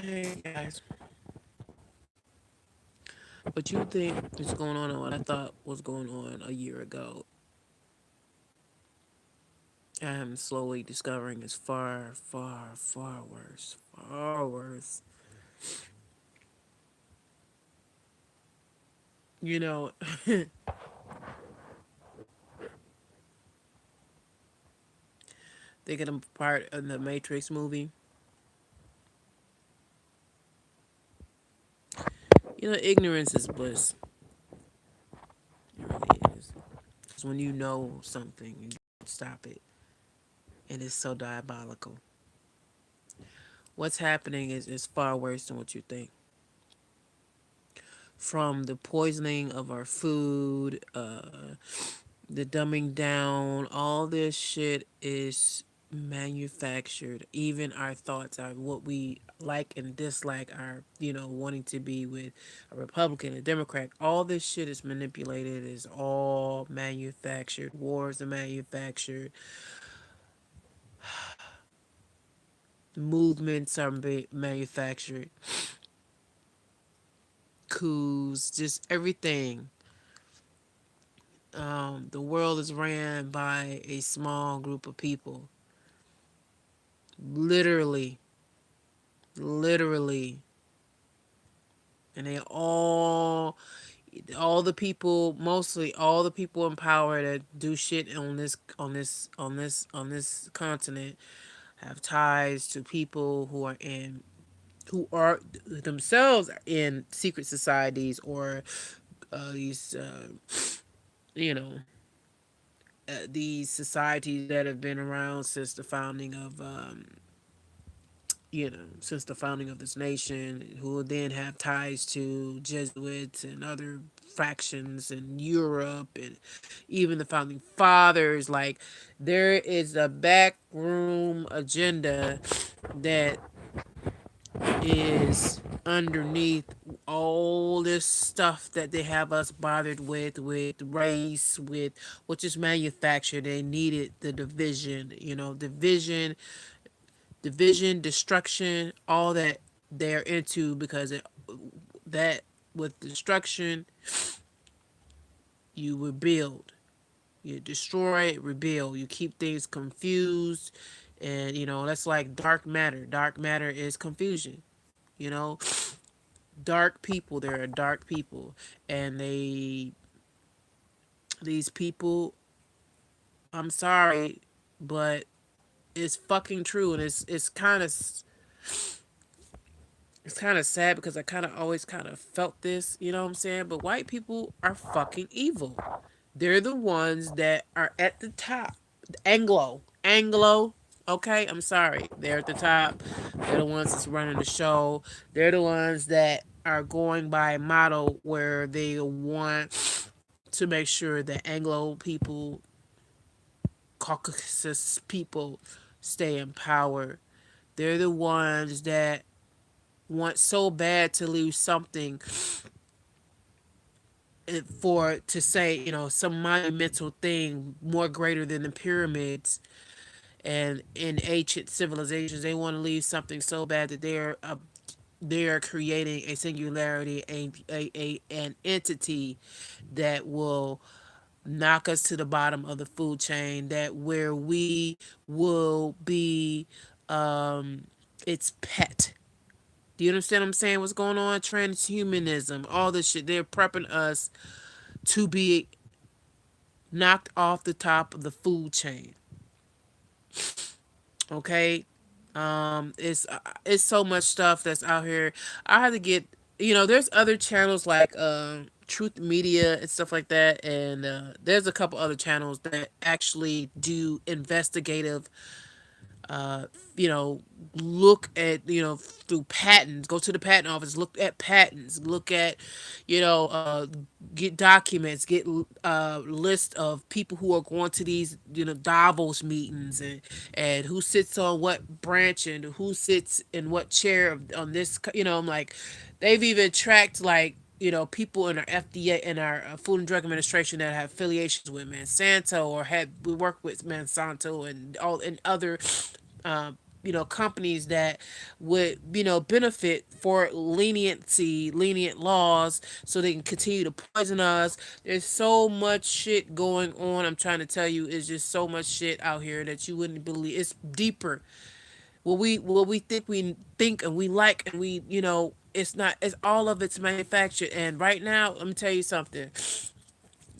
Hey guys, what you think is going on and what I thought was going on a year ago, I am slowly discovering is far, far, far worse. Far worse. You know, thinking of part of the Matrix movie. Ignorance is bliss. It really is. Because when you know something, you don't stop it. And it's so diabolical. What's happening is far worse than what you think. From the poisoning of our food, the dumbing down, all this shit is manufactured. Even our thoughts, our what we like and dislike, our wanting to be with a Republican, a Democrat, all this shit is manipulated, is all manufactured. Wars are manufactured, movements are manufactured, coups, just everything. The world is ran by a small group of people. Literally, literally. And they all the people, mostly all the people in power that do shit on this continent have ties to people who are themselves in secret societies or these you know these societies that have been around since the founding of since the founding of this nation, who will then have ties to Jesuits and other factions in Europe and even the founding fathers. Like, there is a backroom agenda that is underneath all this stuff that they have us bothered with race, with which is manufactured. They needed the division, division, destruction, all that they're into because that with destruction, you rebuild, you destroy, rebuild, you keep things confused, and that's like dark matter. Dark matter is confusion. You know, dark people. There are dark people, and these people. I'm sorry, but it's fucking true, and it's kind of sad because I kind of always kind of felt this, you know what I'm saying? But white people are fucking evil. They're the ones that are at the top. Anglo. Okay, I'm sorry. They're at the top. They're the ones that's running the show. They're the ones that are going by a model where they want to make sure that Anglo people, Caucasus people, stay in power. They're the ones that want so bad to leave something for to say, some monumental thing more greater than the pyramids and in ancient civilizations. They want to leave something so bad that they're creating a singularity, an entity that will knock us to the bottom of the food chain, that where we will be its pet. Do you understand what I'm saying? What's going on? Transhumanism, all this shit. They're prepping us to be knocked off the top of the food chain. Okay, it's so much stuff that's out here. I have to get, there's other channels like Truth Media and stuff like that, and there's a couple other channels that actually do investigative, uh, you know, look at, through patents, go to the patent office, look at patents, look at, you know, uh, get documents, get list of people who are going to these, Davos meetings, and who sits on what branch and who sits in what chair on this, I'm like, they've even tracked like, people in our FDA and our Food and Drug Administration that have affiliations with Monsanto or had we work with Monsanto and all and other companies that would benefit for lenient laws so they can continue to poison us. There's so much shit going on. I'm trying to tell you, it's just so much shit out here that you wouldn't believe. It's deeper. What we think and we like, and it's not, it's all of it's manufactured. And right now, let me tell you something.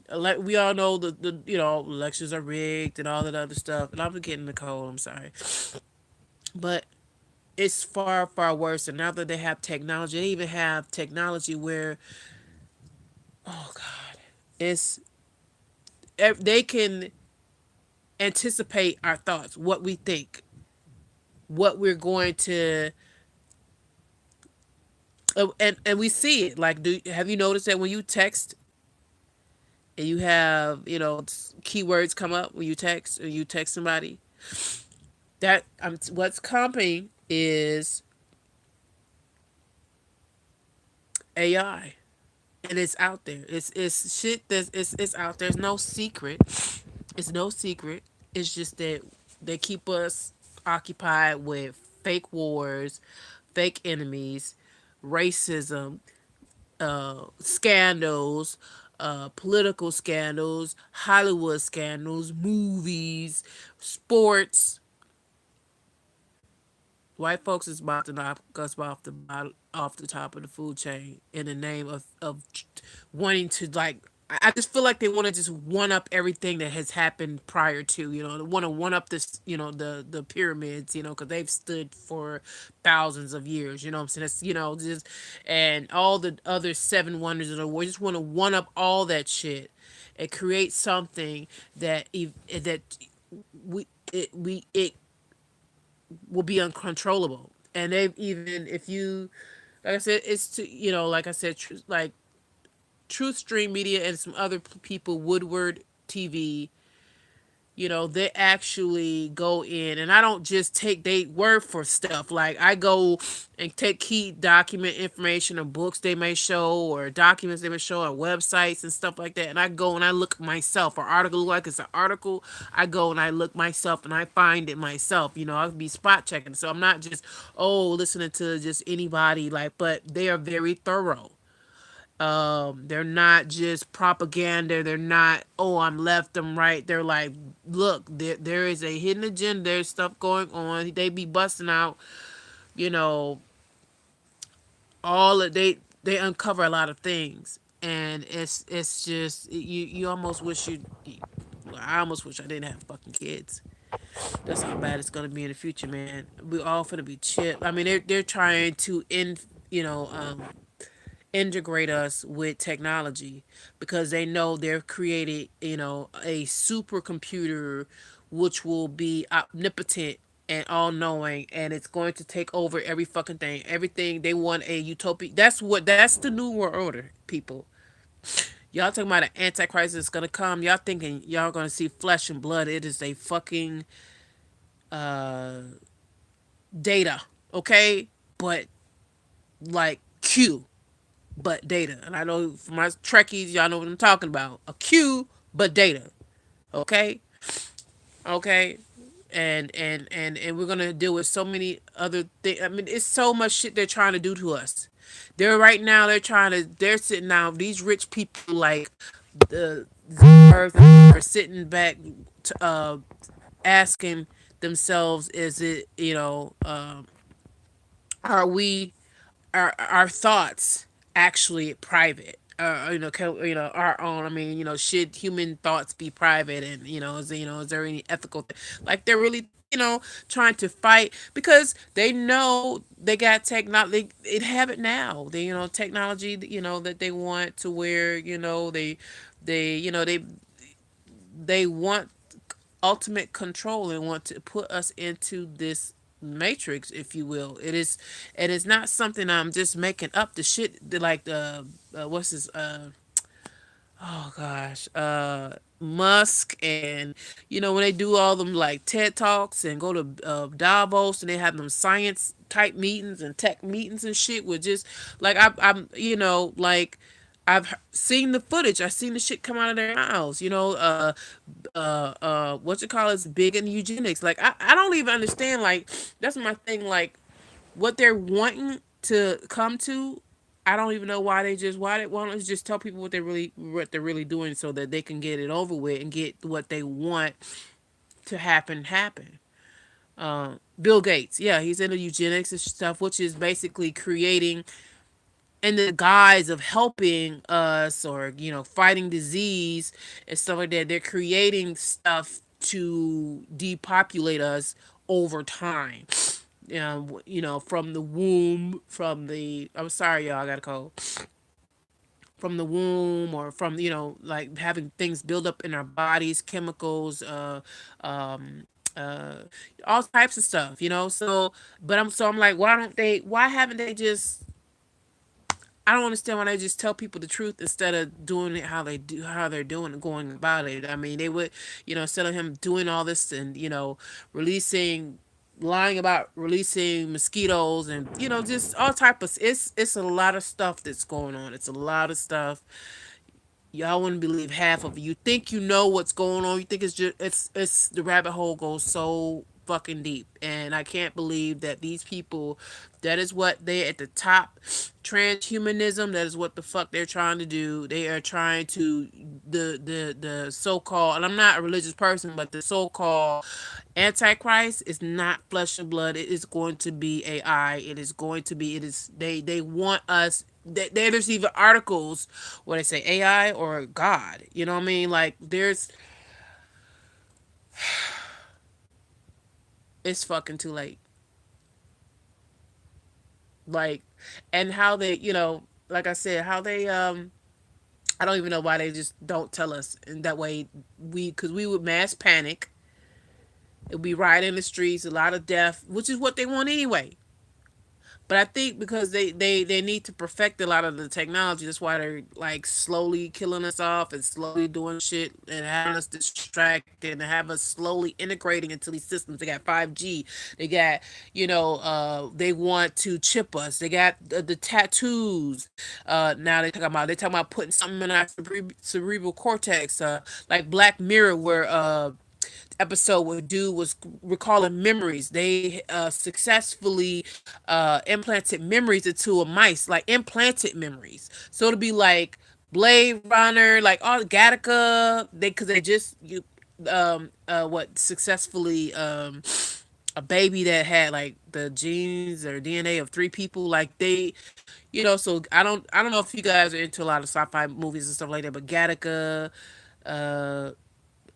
Like, we all know the elections are rigged and all that other stuff, and I'm getting the cold, I'm sorry. But it's far, far worse. And now that they have technology, they even have technology where, oh God, it's they can anticipate our thoughts, what we think, what we're going to, and we see it. Like, do have you noticed that when you text and you have keywords come up when you text, or you text somebody, that what's coming is AI, and it's out there. It's shit that's it's out there. There's no secret. It's no secret. It's just that they keep us occupied with fake wars, fake enemies, racism, scandals, political scandals, Hollywood scandals, movies, sports. White folks is about to knock us off the top of the food chain in the name of wanting to, like, I just feel like they want to just one up everything that has happened prior to, they want to one up this, the pyramids, because they've stood for thousands of years, what I'm saying? That's, just, and all the other seven wonders of the world. Just want to one up all that shit and create something that it will be uncontrollable. And they've even, if you, like I said, it's to, like I said, like Truth Stream Media and some other people, Woodward TV, they actually go in, and I don't just take they word for stuff. Like, I go and take key document information, or books they may show, or documents they may show, or websites and stuff like that. And I go and I look myself, or article, like it's an article. I go and I look myself and I find it myself. I'll be spot checking. So I'm not just, listening to just anybody, like, but they are very thorough. They're not just propaganda. They're not, I'm left, I'm right. They're like, look, there is a hidden agenda. There's stuff going on. They be busting out, you know, all of they uncover a lot of things, and it's just you almost wish you. I almost wish I didn't have fucking kids. That's how bad it's gonna be in the future, man. We all gonna be chipped. I mean, they're trying to you know, um, integrate us with technology because they know they've created, a supercomputer which will be omnipotent and all knowing, and it's going to take over every fucking thing. Everything they want a utopia. That's the new world order, people. Y'all talking about an antichrist that's gonna come. Y'all thinking y'all gonna see flesh and blood. It is a fucking uh data, okay? But like Q, but data. And I know for my Trekkies, y'all know what I'm talking about. A Q, but data. Okay? Okay? And we're gonna deal with so many other things. I mean, it's so much shit they're trying to do to us. They're sitting down, these rich people like the earth are sitting back asking themselves, is it, are we our thoughts actually private, our own. I mean, should human thoughts be private? And is there any ethical like they're really, trying to fight because they know they got technology. They have it now. They, technology, that they want to where, they they want ultimate control and want to put us into this matrix, if you will. It is not something I'm just making up. The shit like the what's this oh gosh, Musk, and when they do all them like TED talks and go to Davos, and they have them science type meetings and tech meetings and shit with just like I'm like seen the footage. I've seen the shit come out of their mouths. What you call it's big in eugenics. Like I don't even understand. Like that's my thing. Like what they're wanting to come to. I don't even know why don't they just tell people what they're really doing so that they can get it over with and get what they want to happen. Bill Gates, yeah, he's into eugenics and stuff, which is basically creating in the guise of helping us or fighting disease and stuff like that. They're creating stuff to depopulate us over time. From the womb, from the I'm sorry, y'all, I got a cold. From the womb, or from like having things build up in our bodies, chemicals, um, uh, all types of stuff. So, but I'm like, why haven't they just I don't understand why they just tell people the truth instead of doing it how they're doing it, going about it. I mean, they would, instead of him doing all this and releasing, lying about releasing mosquitoes and just all type of it's a lot of stuff that's going on. It's a lot of stuff. Y'all wouldn't believe half of it. You think you know what's going on. You think it's just it's the rabbit hole goes so fucking deep. And I can't believe that these people, that is what they at the top, transhumanism, that is what the fuck they're trying to do. They are trying to the so-called, and I'm not a religious person, but the so-called Antichrist is not flesh and blood. It is going to be AI. It is going to be. It is. They want us. There's even articles where they say AI or God. You know what I mean? Like it's fucking too late. Like, and how they, like I said, how they I don't even know why they just don't tell us, and that way because we would mass panic. It would be riot in the streets, a lot of death, which is what they want anyway. But I think because they need to perfect a lot of the technology, that's why they're like slowly killing us off and slowly doing shit and having us distracted and have us slowly integrating into these systems. They got 5G. They got, they want to chip us. They got the tattoos. Now they talking about putting something in our cerebral cortex, like Black Mirror, where episode where dude was recalling memories. They successfully implanted memories into a mice, like implanted memories. So it'll be like Blade Runner, like all Gattaca. Because they just what successfully a baby that had like the genes or DNA of three people. Like they, So I don't know if you guys are into a lot of sci-fi movies and stuff like that, but Gattaca. Uh,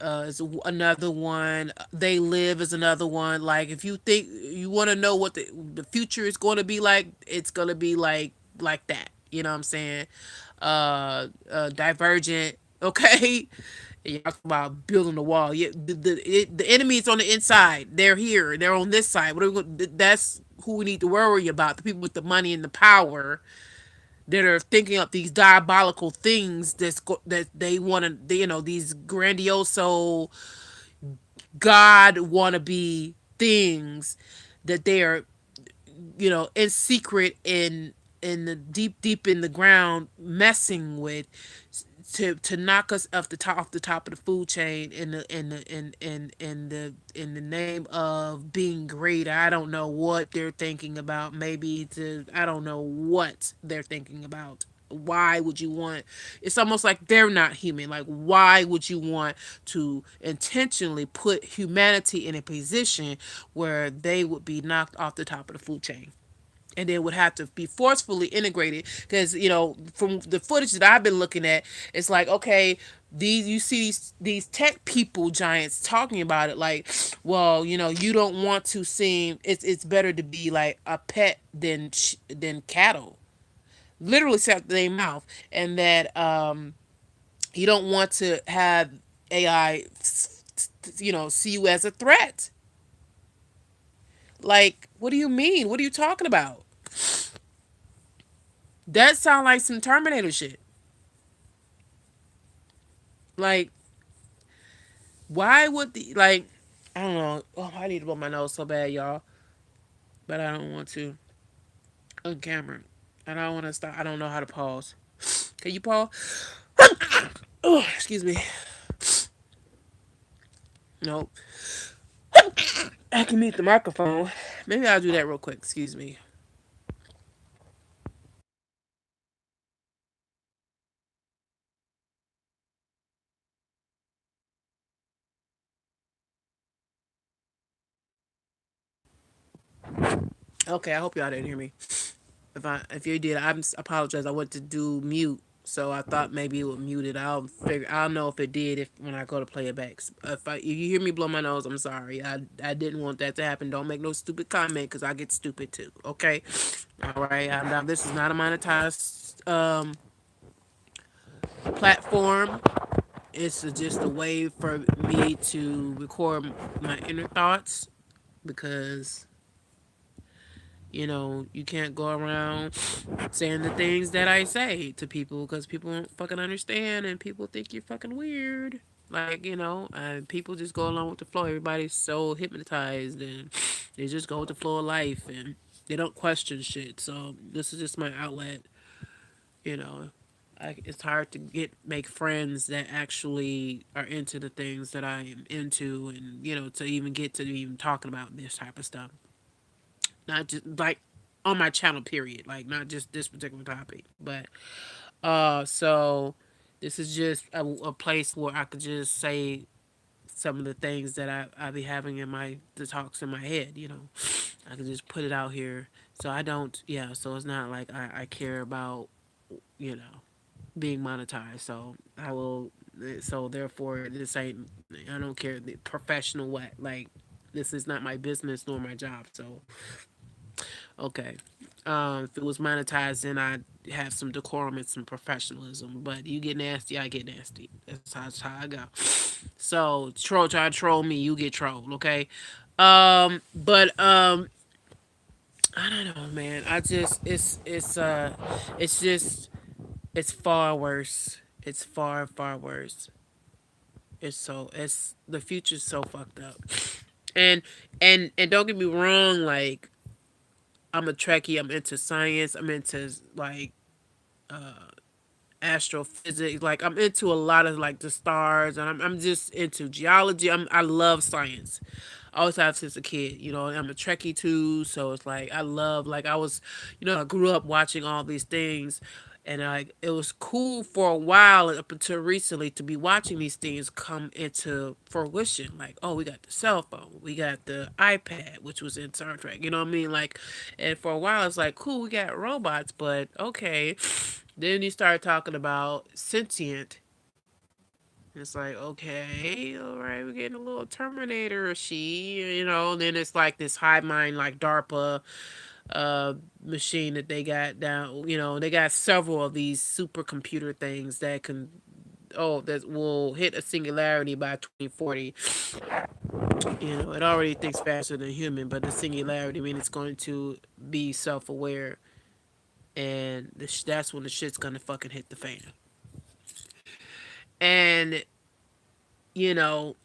is another one. They Live is another one. Like if you think you want to know what the future is going to be like, it's going to be like that. You know what I'm saying? Divergent. Okay. Y'all talk about building the wall. Yeah, the enemy is on the inside. They're here. They're on this side. That's who we need to worry about. The people with the money and the power that are thinking up these diabolical things that they want to, these grandioso God wannabe things that they are, in secret in the deep in the ground messing with to knock us off the top of the food chain in the name of being great. I don't know what they're thinking about. Maybe I don't know what they're thinking about. Why would you want, it's almost like they're not human. Like why would you want to intentionally put humanity in a position where they would be knocked off the top of the food chain and then would have to be forcefully integrated? Because from the footage that I've been looking at, it's like, okay, you see these tech people giants talking about it like, well, you don't want to seem, it's better to be like a pet than cattle, literally said their mouth. And that you don't want to have AI see you as a threat. Like, what do you mean? What are you talking about? That sounds like some Terminator shit. Like, why would I don't know. Oh, I need to blow my nose so bad, y'all. But I don't want to on camera. And I don't want to stop. I don't know how to pause. Can you, Paul? Oh, excuse me. Nope. I can mute the microphone. Maybe I'll do that real quick. Excuse me. Okay, I hope y'all didn't hear me. If you did, I apologize. I went to do mute, so I thought maybe it would mute it. I'll know if it did if when I go to play it back. If you hear me blow my nose, I'm sorry. I didn't want that to happen. Don't make no stupid comment because I get stupid too. Okay, all right. Now this is not a monetized platform. It's just a way for me to record my inner thoughts because you can't go around saying the things that I say to people because people don't fucking understand and people think you're fucking weird. Like, people just go along with the flow. Everybody's so hypnotized and they just go with the flow of life and they don't question shit. So this is just my outlet, you know. It's hard to make friends that actually are into the things that I am into and, to even get to even talking about this type of stuff. Not just like on my channel period, like not just this particular topic, but so this is just a place where I could just say some of the things that I be having in the talks in my head. I could just put it out here, so I don't, yeah, so it's not like I care about, you know being monetized. So I will, so therefore this ain't, I don't care the professional what, like this is not my business nor my job. So okay. If it was monetized, then I'd have some decorum and some professionalism. But you get nasty, I get nasty. That's how I go. So try to troll me, you get trolled. Okay. But I don't know, man. I just it's just it's far worse. It's far worse. It's the future's so fucked up. And and don't get me wrong, like I'm a Trekkie. I'm into science. I'm into like astrophysics. Like I'm into a lot of like the stars, and I'm just into geology. I love science. I always have since a kid. I'm a Trekkie too, so it's like I love like I was, I grew up watching all these things. And like it was cool for a while up until recently to be watching these things come into fruition. Like, oh, we got the cell phone, we got the iPad, which was in Star Trek. You know what I mean? Like, and for a while it's like, cool, we got robots, but okay. Then you start talking about sentient. It's like, okay, all right, we're getting a little Terminator she. Then it's like this high mind, like DARPA machine that they got down. They got several of these supercomputer things that will hit a singularity by 2040. It already thinks faster than human, but the singularity means it's going to be self-aware, and that's when the shit's gonna fucking hit the fan. And you know,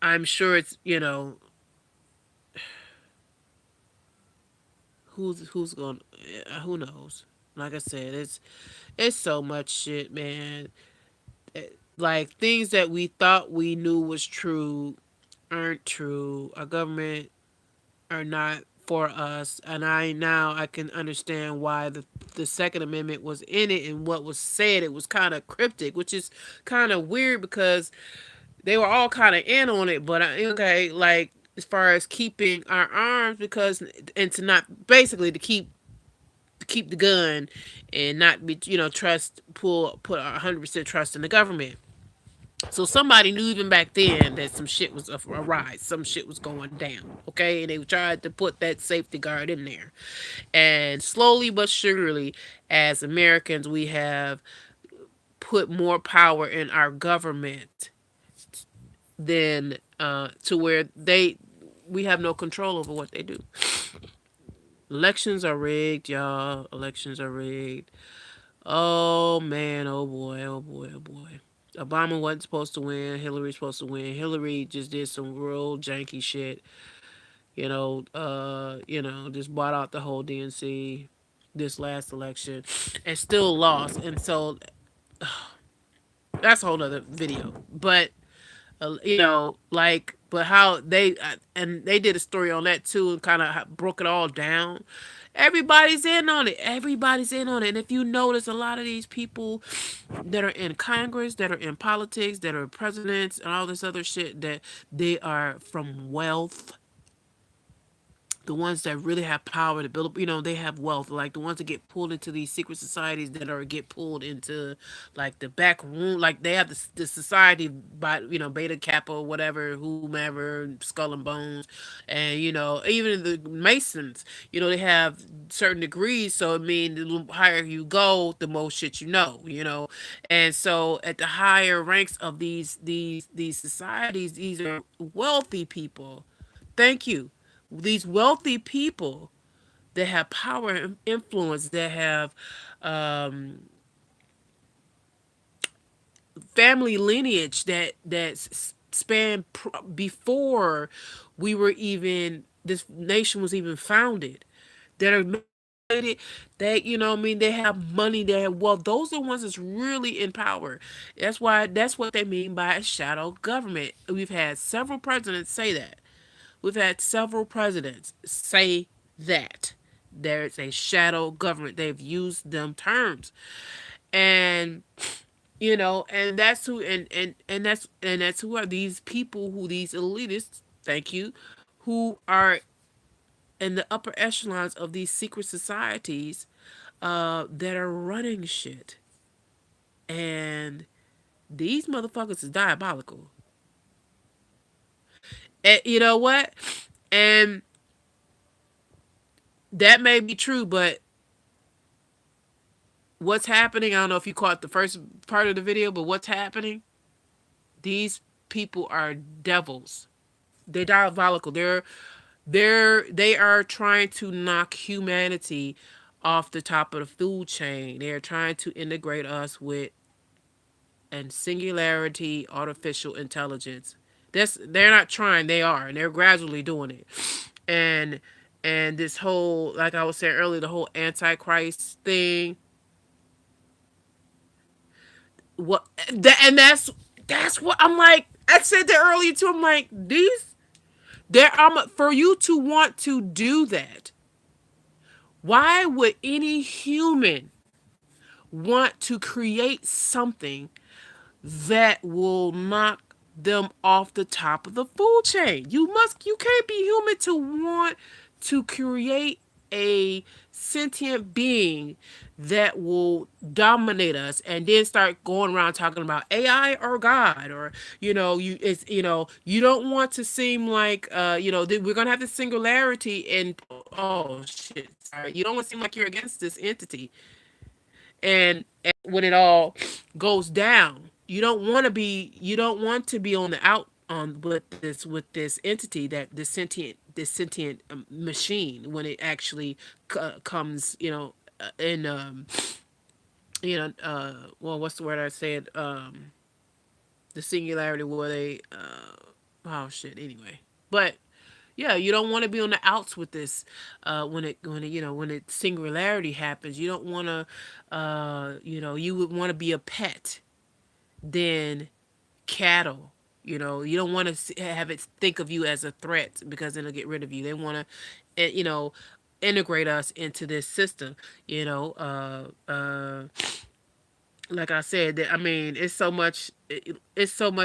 I'm sure it's who's going, who knows. Like I said, it's so much shit, man. Like things that we thought we knew was true aren't true. Our government are not for us, and I can understand why the Second Amendment was in it and what was said. It was kind of cryptic, which is kind of weird because they were all kind of in on it. But okay, like as far as keeping our arms, because and to not basically to keep the gun and not be trust put 100% trust in the government. So somebody knew even back then that some shit was awry, some shit was going down, okay? And they tried to put that safety guard in there. And slowly but surely, as Americans, we have put more power in our government than to where we have no control over what they do. Elections are rigged, y'all. Elections are rigged. Oh man, oh boy, oh boy, oh boy. Obama wasn't supposed to win. Hillary's supposed to win. Hillary just did some real janky shit. Just bought out the whole DNC. this last election and still lost. And so that's a whole nother video. But but how they and they did a story on that too, and kind of broke it all down. Everybody's in on it. Everybody's in on it. And if you notice, a lot of these people that are in Congress, that are in politics, that are presidents, and all this other shit, that they are from wealth, the ones that really have power to build up, they have wealth, like the ones that get pulled into these secret societies, that are get pulled into like the back room, like they have the society by, Beta Kappa or whatever, whomever, Skull and Bones, and even the Masons, they have certain degrees, so it means the higher you go, the more shit and so at the higher ranks of these societies, these are wealthy people. Thank you. These wealthy people that have power and influence, that have um, family lineage that span before we were even this nation was even founded, that are manipulated, that they have money, they have wealth. Those are the ones that's really in power. That's what they mean by a shadow government. We've had several presidents say that. We've had several presidents say that there's a shadow government. They've used them terms, and and that's who, and that's who are these people, who these elitists. Thank you, who are in the upper echelons of these secret societies, that are running shit, and these motherfuckers is diabolical. And you know what? And that may be true, but what's happening? I don't know if you caught the first part of the video, but what's happening? These people are devils. They're diabolical. They are trying to knock humanity off the top of the food chain. They're trying to integrate us with and singularity artificial intelligence. They're not trying, they are, and they're gradually doing it. And this whole, like I was saying earlier, the whole antichrist thing, what that and that's what I'm like. I said that earlier too. I'm like, these there for you to want to do that. Why would any human want to create something that will knock them off the top of the food chain? You can't be human to want to create a sentient being that will dominate us, and then start going around talking about AI or God, or you don't want to seem like that we're gonna have this singularity, and oh shit, sorry, you don't want to seem like you're against this entity. And when it all goes down, you don't want to be on the out on with this entity, that this sentient machine, when it actually comes, in well, what's the word I said, the singularity, where they oh shit, anyway. But yeah, you don't want to be on the outs with this, when it singularity happens. You don't want to, you would want to be a pet than cattle. You don't want to have it think of you as a threat, because it'll get rid of you. They want to, integrate us into this system. Like I said, that I mean, it's so much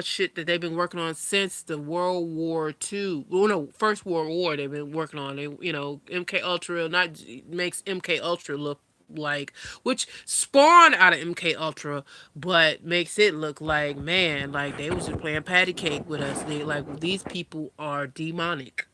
shit that they've been working on since the World War II. Well, no, First World War. They've been working on it. MK Ultra not makes MK Ultra look like, which spawned out of MK Ultra, but makes it look like, man, like they was just playing patty cake with us. They like, these people are demonic.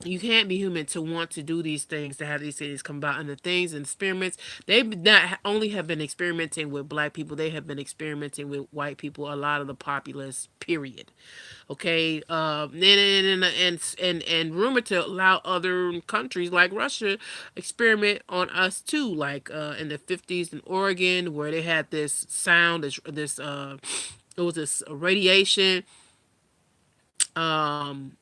You can't be human to want to do these things, to have these things come about. And the things and experiments, they not only have been experimenting with black people, they have been experimenting with white people, a lot of the populace, period. Okay. And rumored to allow other countries like Russia experiment on us too, like in the 50s in Oregon, where they had this sound, it was this radiation, um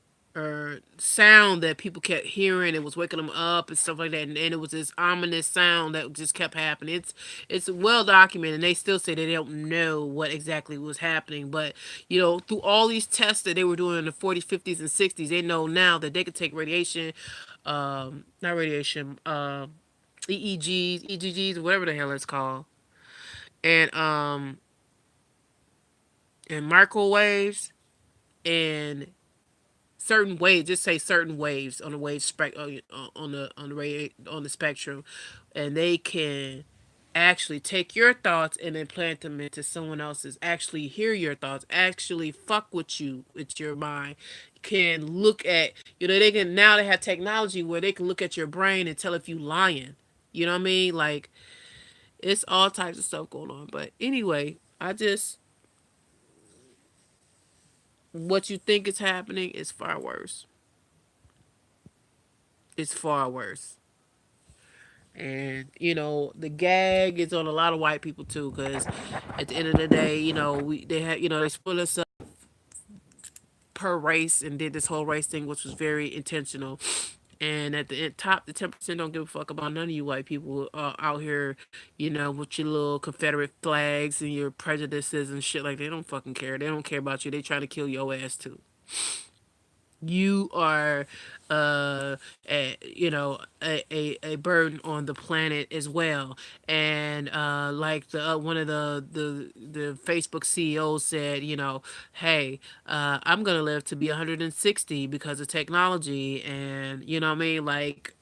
sound that people kept hearing. It was waking them up and stuff like that, and it was this ominous sound that just kept happening. It's well documented, and they still say they don't know what exactly was happening. But through all these tests that they were doing in the 40s, 50s, and 60s, they know now that they could take radiation, not radiation, EEGs, EGGs, whatever the hell it's called, and and microwaves and certain waves, just say certain waves on the wave on the spectrum, and they can actually take your thoughts and implant them into someone else's, actually hear your thoughts, actually fuck with you with your mind, can look at, they can, now they have technology where they can look at your brain and tell if you lying. You know what I mean? Like, it's all types of stuff going on. But anyway, I just, what you think is happening is far worse. It's far worse. And the gag is on a lot of white people too, because at the end of the day, they had, they split us up per race and did this whole race thing, which was very intentional. And at the top, the 10% don't give a fuck about none of you white people out here, with your little Confederate flags and your prejudices and shit. Like, they don't fucking care. They don't care about you. They trying to kill your ass too. You are a burden on the planet as well. And like the one of the Facebook CEOs said, hey, I'm gonna live to be 160 because of technology. And you know what I mean, like,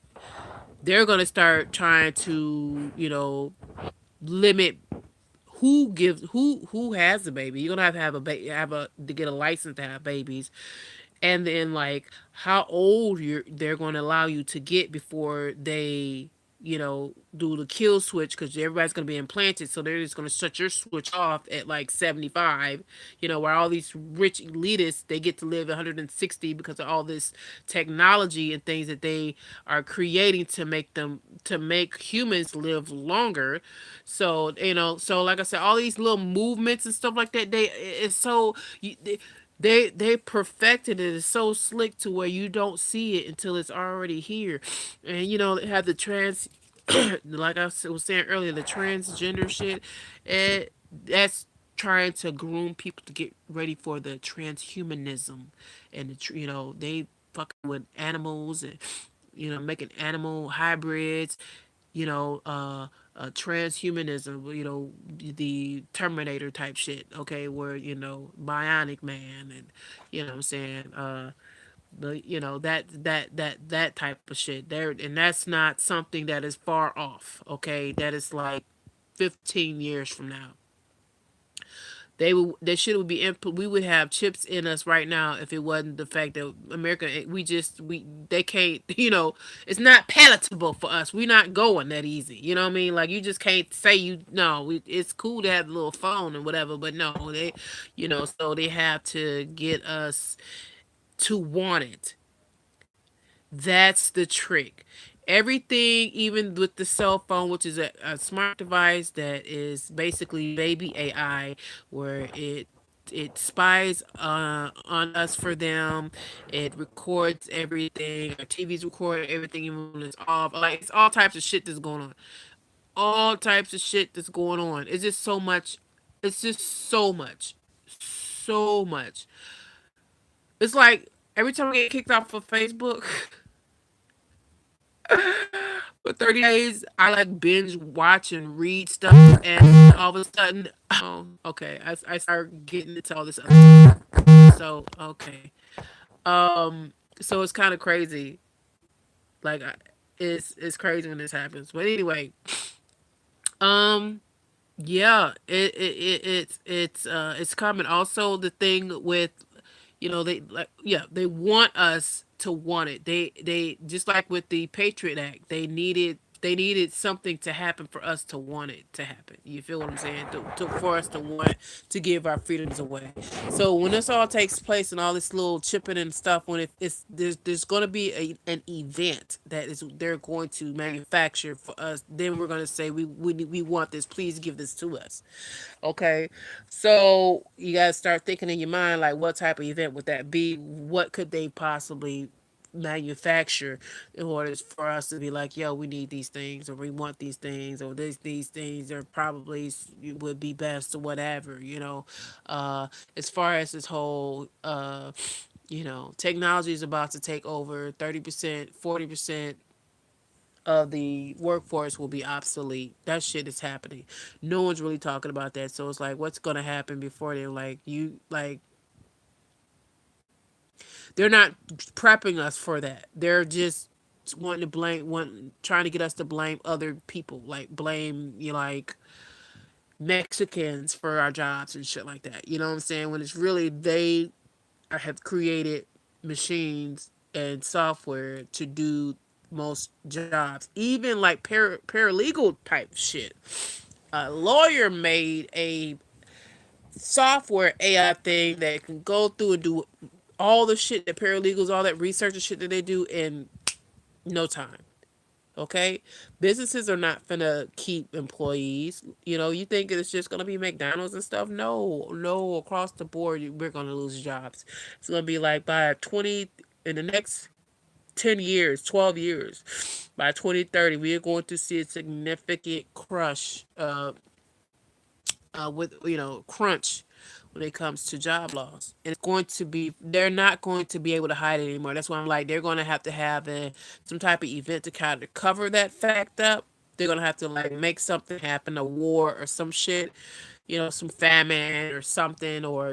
they're gonna start trying to limit who has a baby. You're gonna have a have a to get a license to have babies, and then like how old they're going to allow you to get before they do the kill switch, because everybody's going to be implanted, so they're just going to shut your switch off at like 75, where all these rich elitists, they get to live 160 because of all this technology and things that they are creating to make humans live longer. So so like I said, all these little movements and stuff like that, it's so they perfected it. It's so slick to where you don't see it until it's already here. And they have the trans like was saying earlier, the transgender shit. That's trying to groom people to get ready for the transhumanism. And they fucking with animals, and making animal hybrids, transhumanism, the Terminator type shit, okay, where, Bionic Man, and, what I'm saying, that type of shit there. And that's not something that is far off, okay? That is like 15 years from now. They should be we would have chips in us right now if it wasn't the fact that America, we they can't, it's not palatable for us. We're not going that easy. You know what I mean? Like, you just can't say, it's cool to have a little phone and whatever, but no, so they have to get us to want it. That's the trick. Everything, even with the cell phone, which is a smart device that is basically baby AI, where it spies on us for them. It records everything. Our TVs record everything even when it's off. Like, it's all types of shit that's going on. All types of shit that's going on. It's just so much. It's just so much. So much. It's like every time I get kicked off of Facebook, for 30 days, I like binge watch and read stuff, and all of a sudden, okay, I start getting into all this other stuff. So, okay. So it's kind of crazy. Like, it's crazy when this happens. But anyway, um, yeah, it's coming. Also, the thing with, they like, yeah, they want us to want it. They just like with the Patriot Act, they needed something to happen for us to want it to happen. You feel what I'm saying? For us to want to give our freedoms away. So when this all takes place and all this little chipping and stuff, when it's there's going to be an event that is they're going to manufacture for us. Then we're going to say we want this. Please give this to us. Okay, so you got to start thinking in your mind like what type of event would that be? What could they possibly manufacture in order for us to be like, yo, we need these things or we want these things or these things are probably would be best or whatever, you know. As far as this whole technology is about to take over 30%, 40% of the workforce will be obsolete. That shit is happening. No one's really talking about that. So it's like what's gonna happen before they're like you like they're not prepping us for that. They're just wanting to trying to get us to blame other people, like blame like Mexicans for our jobs and shit like that. You know what I'm saying? When it's really they have created machines and software to do most jobs, even like paralegal type shit. A lawyer made a software AI thing that can go through and do all the shit that paralegals, all that research and shit that they do in no time. Okay, businesses are not gonna keep employees. You know, you think it's just gonna be McDonald's and stuff? No, no. Across the board, we're gonna lose jobs. It's gonna be like by 20 in the next 10 years, 12 years, by 2030, we are going to see a significant crush. With crunch when it comes to job loss, and it's going to be they're not going to be able to hide it anymore. That's why I'm like they're going to have some type of event to kind of cover that fact up. They're going to have to like make something happen, a war or some shit, some famine or something, or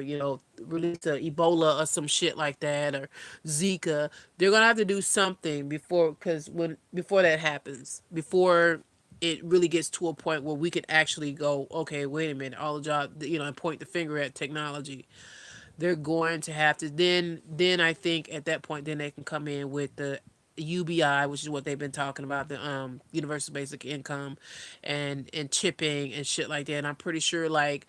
release a Ebola or some shit like that, or Zika. They're gonna have to do something before that happens, before it really gets to a point where we could actually go, okay, wait a minute, all the job, and point the finger at technology. They're going to have to then I think at that point then they can come in with the UBI, which is what they've been talking about, the universal basic income and chipping and shit like that. And I'm pretty sure like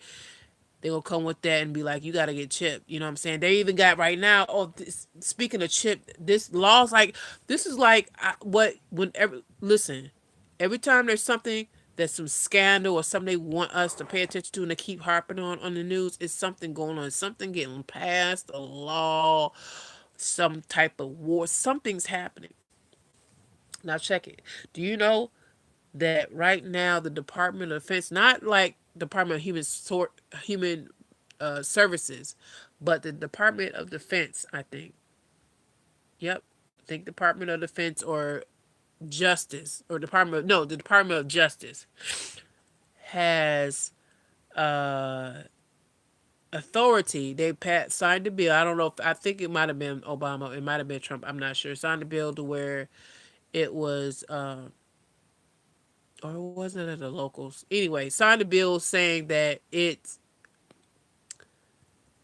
they will come with that and be like, you got to get chipped. You know what I'm saying? They even got right now. Oh, speaking of chip, this law's like, this is like whenever, listen, every time there's something that's some scandal or something they want us to pay attention to and they keep harping on the news, it's something going on, something getting passed, a law, some type of war, something's happening. Now check it. Do you know that right now the Department of Defense, not like Department of Human Services, but the Department of Defense, I think. Yep, I think Department of Defense or Justice or Department of, no, the Department of Justice has uh authority. They signed the bill. I don't know if I think it might have been Obama, it might have been Trump. I'm not sure. Signed the bill to where it was or wasn't it the locals? Anyway, signed a bill saying that it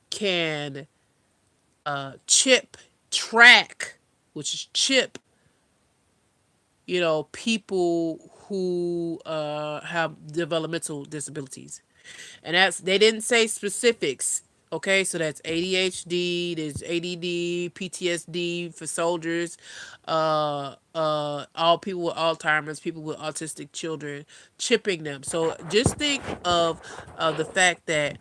can chip track, which is chip, people who have developmental disabilities. And they didn't say specifics. Okay, so that's ADHD, there's ADD, PTSD for soldiers, all people with Alzheimer's, people with autistic children, chipping them. So just think of the fact that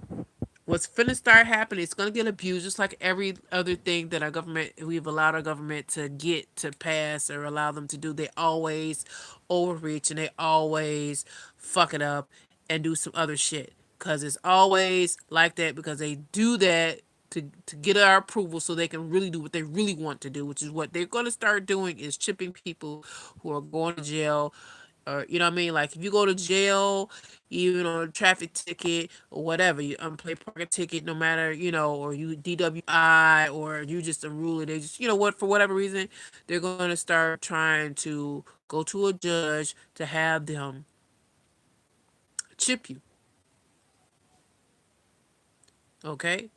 what's finna start happening, it's gonna get abused just like every other thing that we've allowed our government to get to pass or allow them to do. They always overreach and they always fuck it up and do some other shit. Cause it's always like that because they do that to get our approval so they can really do what they really want to do, which is what they're gonna start doing is chipping people who are going to jail, or you know what I mean? Like if you go to jail, even on a traffic ticket or whatever, you unpaid parking ticket, no matter or you DWI or you just unruly, they just what for whatever reason, they're gonna start trying to go to a judge to have them chip you. Okay.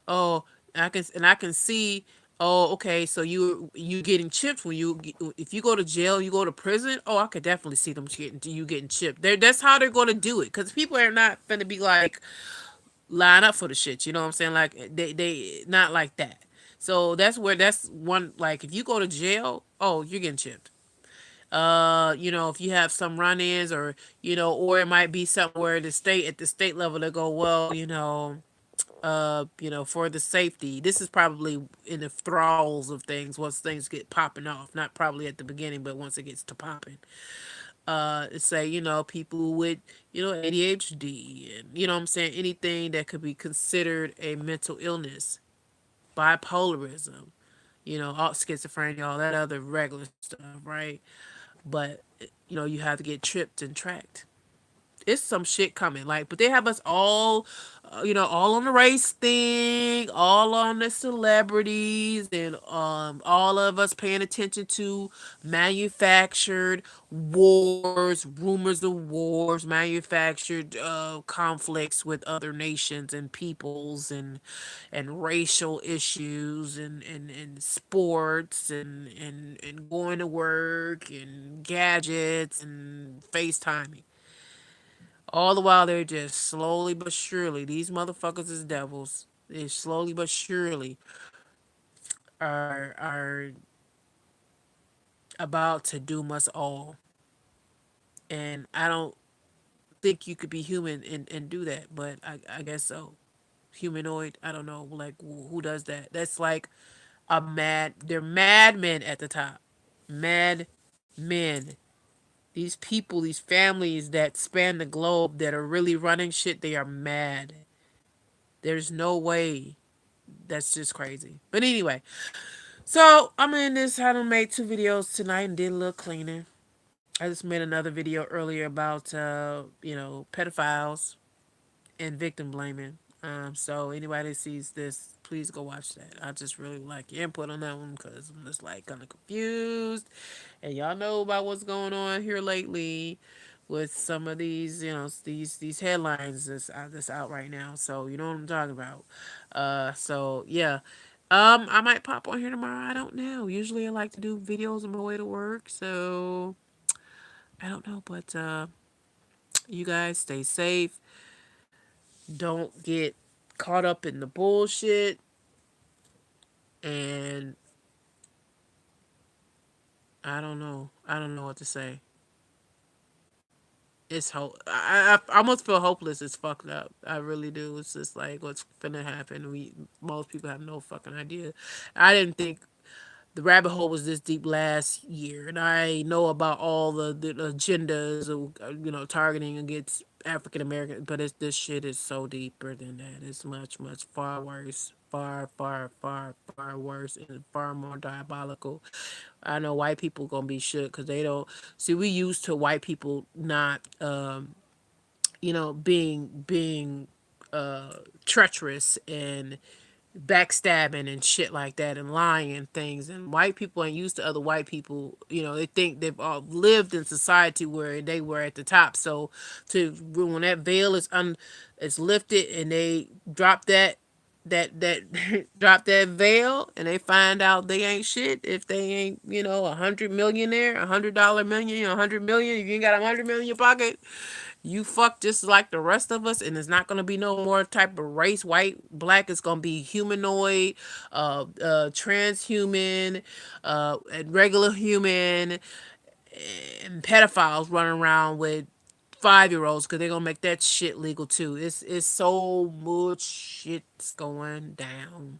Oh, I can see Oh, okay. So you getting chipped when if you go to jail, you go to prison. Oh, I could definitely see them getting you getting chipped. That's how they're going to do it because people are not going to be like line up for the shit. You know what I'm saying? Like they not like that. So that's one like if you go to jail, oh, you're getting chipped. If you have some run-ins or or it might be somewhere at the state level to go, well, for the safety. This is probably in the thralls of things once things get popping off. Not probably at the beginning, but once it gets to popping. Say, people with, ADHD and, what I'm saying, anything that could be considered a mental illness, bipolarism, all schizophrenia, all that other regular stuff, right? But, you have to get tripped and tracked. It's some shit coming. Like, but they have us all, all on the race thing, all on the celebrities, and all of us paying attention to manufactured wars, rumors of wars, manufactured conflicts with other nations and peoples, and racial issues, and sports, and going to work, and gadgets, and FaceTiming. All the while they're just slowly but surely, these motherfuckers is devils. They slowly but surely are about to doom us all. And I don't think you could be human and do that, but I guess so. Humanoid, I don't know, like who does that? That's like they're madmen at the top. Mad men. These people, these families that span the globe that are really running shit, they are mad. There's no way. That's just crazy. But anyway, so I'm in this. I done made 2 videos tonight and did a little cleaning. I just made another video earlier about pedophiles and victim blaming. So anybody that sees this, please go watch that. I just really like your input on that one because I'm just like kind of confused, and y'all know about what's going on here lately with some of these, these headlines that's out right now. So you know what I'm talking about. So yeah. I might pop on here tomorrow. I don't know. Usually I like to do videos on my way to work, so I don't know, but you guys stay safe. Don't get caught up in the bullshit, and I don't know. I don't know what to say. It's I almost feel hopeless. It's fucked up. I really do. It's just like what's finna happen. Most people have no fucking idea. I didn't think the rabbit hole was this deep last year, and I know about all the agendas of targeting against African American, but this shit is so deeper than that. It's much far worse, far worse, and far more diabolical. I know white people gonna be shook because they don't see. We used to white people not being treacherous and backstabbing and shit like that and lying and things, and white people ain't used to other white people. They think they've all lived in society where they were at the top, so to when that veil is lifted and they drop that drop that veil and they find out they ain't shit if they ain't 100 millionaire, $100 million, 100 million. If you ain't got 100 million in your pocket, you fuck just like the rest of us, and it's not gonna be no more type of race, white, black. It's gonna be humanoid, transhuman, and regular human, and pedophiles running around with 5-year-olds because they're gonna make that shit legal too. It's so much shit's going down.